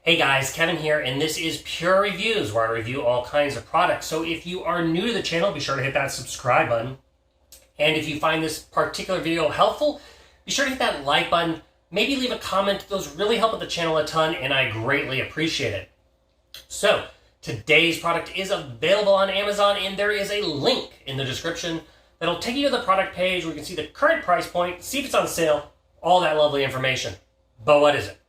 Hey guys, Kevin here, and this is Purereviews, where I review all kinds of products. So if you are new to the channel, be sure to hit that subscribe button. And if you find this particular video helpful, be sure to hit that like button. Maybe leave a comment. Those really help with the channel a ton, and I greatly appreciate it. So today's product is available on Amazon, and there is a link in the description that'll take you to the product page where you can see the current price point, see if it's on sale, all that lovely information. But what is it?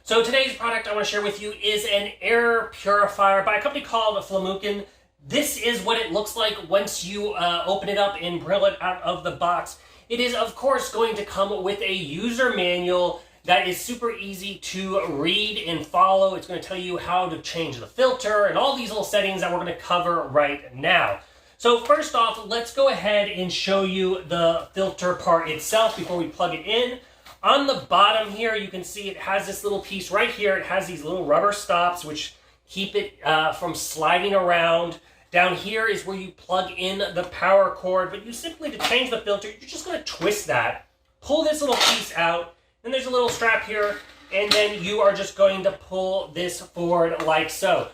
So today's product I want to share with you is an air purifier by a company called FAMOOKLAN. This is what it looks like once you open it up and grill it out of the box. It is, of course, going to come with a user manual that is super easy to read and follow. It's going to tell you how to change the filter and all these little settings that we're going to cover right now. So first off, let's go ahead and show you the filter part itself before we plug it in. On the bottom here, you can see it has this little piece right here. It has these little rubber stops which keep it from sliding around. Down here is where you plug in the power cord, but you simply, to change the filter, you're just going to twist that, pull this little piece out, then there's a little strap here, and then you are just going to pull this forward like so.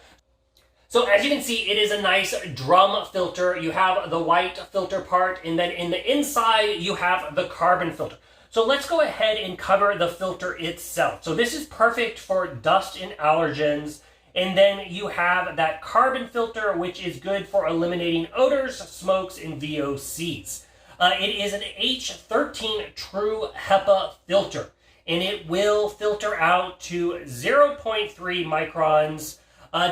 So as you can see, it is a nice drum filter. You have the white filter part, and then in the inside, you have the carbon filter. So let's go ahead and cover the filter itself. So this is perfect for dust and allergens. And then you have that carbon filter, which is good for eliminating odors, smokes, and VOCs. It is an H13 True HEPA filter, and it will filter out to 0.3 microns.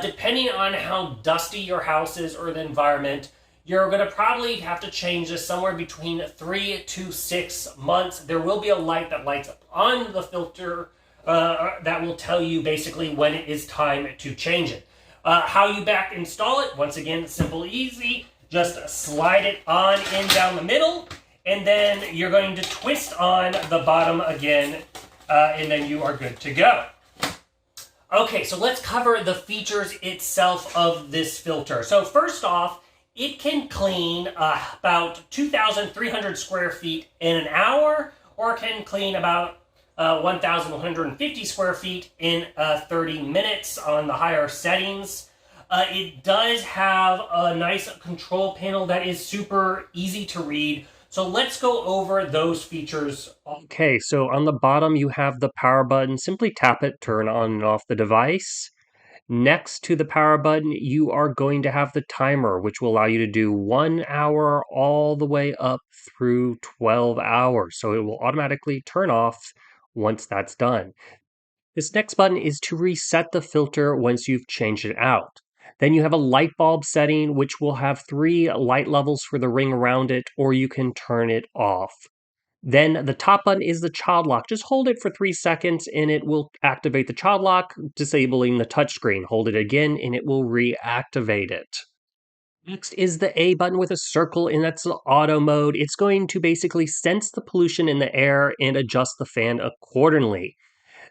Depending on how dusty your house is or the environment, you're going to probably have to change this somewhere between 3 to 6 months. There will be a light that lights up on the filter that will tell you basically when it is time to change it. How you back install it, once again, simple, easy. Just slide it on in down the middle, and then you're going to twist on the bottom again, and then you are good to go. Okay, so let's cover the features itself of this filter. So first off, it can clean about 2,300 square feet in an hour, or it can clean about 1,150 square feet in 30 minutes on the higher settings. It does have a nice control panel that is super easy to read. So let's go over those features. Okay, so on the bottom you have the power button. Simply tap it, turn on and off the device. Next to the power button, you are going to have the timer, which will allow you to do 1 hour all the way up through 12 hours. So it will automatically turn off once that's done. This next button is to reset the filter once you've changed it out. Then you have a light bulb setting, which will have 3 light levels for the ring around it, or you can turn it off. Then the top button is the child lock. Just hold it for 3 seconds and it will activate the child lock, disabling the touchscreen. Hold it again and it will reactivate it. Next is the A button with a circle, and that's the auto mode. It's going to basically sense the pollution in the air and adjust the fan accordingly.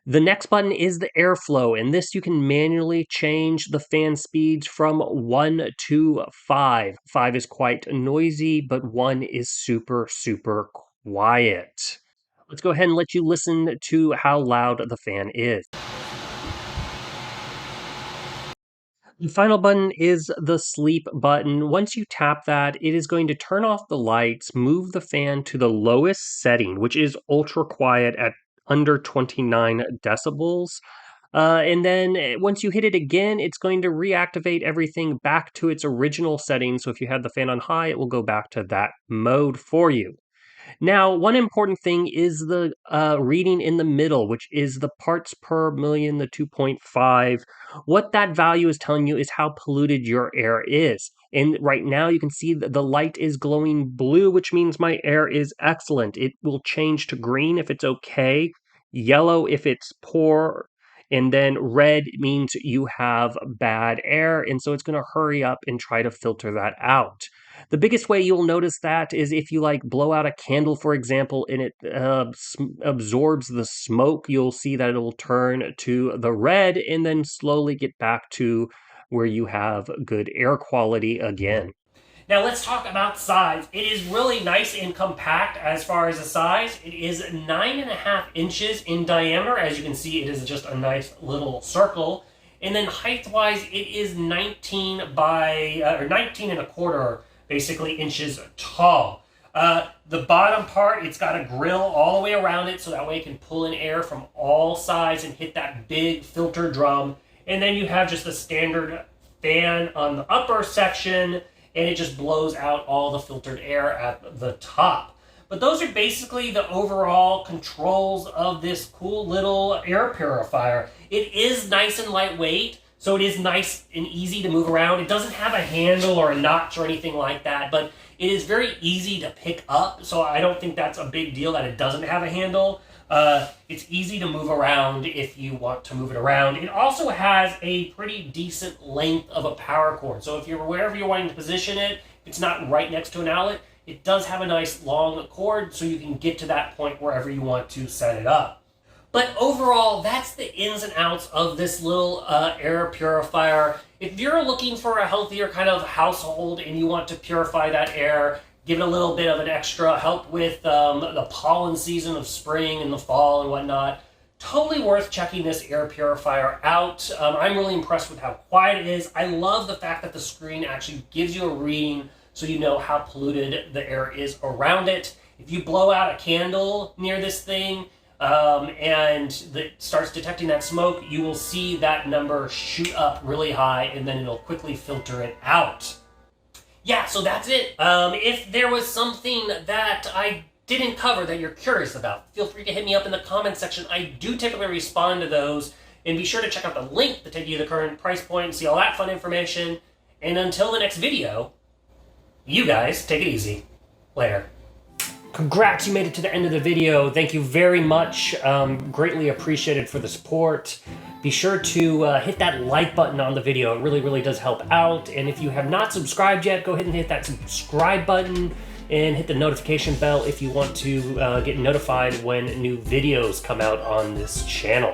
The next button is the airflow, and this you can manually change the fan speeds from 1 to 5. 5 is quite noisy, but 1 is super, super quiet. Let's go ahead and let you listen to how loud the fan is. The final button is the sleep button. Once you tap that, it is going to turn off the lights, move the fan to the lowest setting, which is ultra quiet at under 29 decibels. And then once you hit it again, it's going to reactivate everything back to its original setting. So if you had the fan on high, it will go back to that mode for you. Now, one important thing is the reading in the middle, which is the parts per million, the 2.5. What that value is telling you is how polluted your air is. And right now you can see that the light is glowing blue, which means my air is excellent. It will change to green if it's okay, yellow if it's poor, and then red means you have bad air. And so it's going to hurry up and try to filter that out. The biggest way you'll notice that is if you like blow out a candle, for example, and it absorbs the smoke, you'll see that it'll turn to the red and then slowly get back to where you have good air quality again. Now let's talk about size. It is really nice and compact as far as the size. It is 9.5 inches in diameter. As you can see, it is just a nice little circle. And then height-wise, it is 19 and a quarter, basically, inches tall. The bottom part, it's got a grill all the way around it, so that way it can pull in air from all sides and hit that big filter drum. And then you have just a standard fan on the upper section, and it just blows out all the filtered air at the top. But those are basically the overall controls of this cool little air purifier. It is nice and lightweight, so it is nice and easy to move around. It doesn't have a handle or a notch or anything like that, but it is very easy to pick up, so I don't think that's a big deal that it doesn't have a handle. It's easy to move around if you want to move it around. It also has a pretty decent length of a power cord. So if you're wherever you're wanting to position it, it's not right next to an outlet, it does have a nice long cord so you can get to that point wherever you want to set it up. But overall, that's the ins and outs of this little air purifier. If you're looking for a healthier kind of household and you want to purify that air, give it a little bit of an extra help with the pollen season of spring and the fall and whatnot, totally worth checking this air purifier out. I'm really impressed with how quiet it is. I love the fact that the screen actually gives you a reading so you know how polluted the air is around it. If you blow out a candle near this thing and it starts detecting that smoke, you will see that number shoot up really high, and then it'll quickly filter it out. Yeah, so that's it. If there was something that I didn't cover that you're curious about, feel free to hit me up in the comment section. I do typically respond to those. And be sure to check out the link to take you to the current price point and see all that fun information. And until the next video, you guys take it easy. Later. Congrats, you made it to the end of the video. Thank you very much. Greatly appreciated for the support. Be sure to hit that like button on the video. It really, really does help out. And if you have not subscribed yet, go ahead and hit that subscribe button and hit the notification bell if you want to get notified when new videos come out on this channel.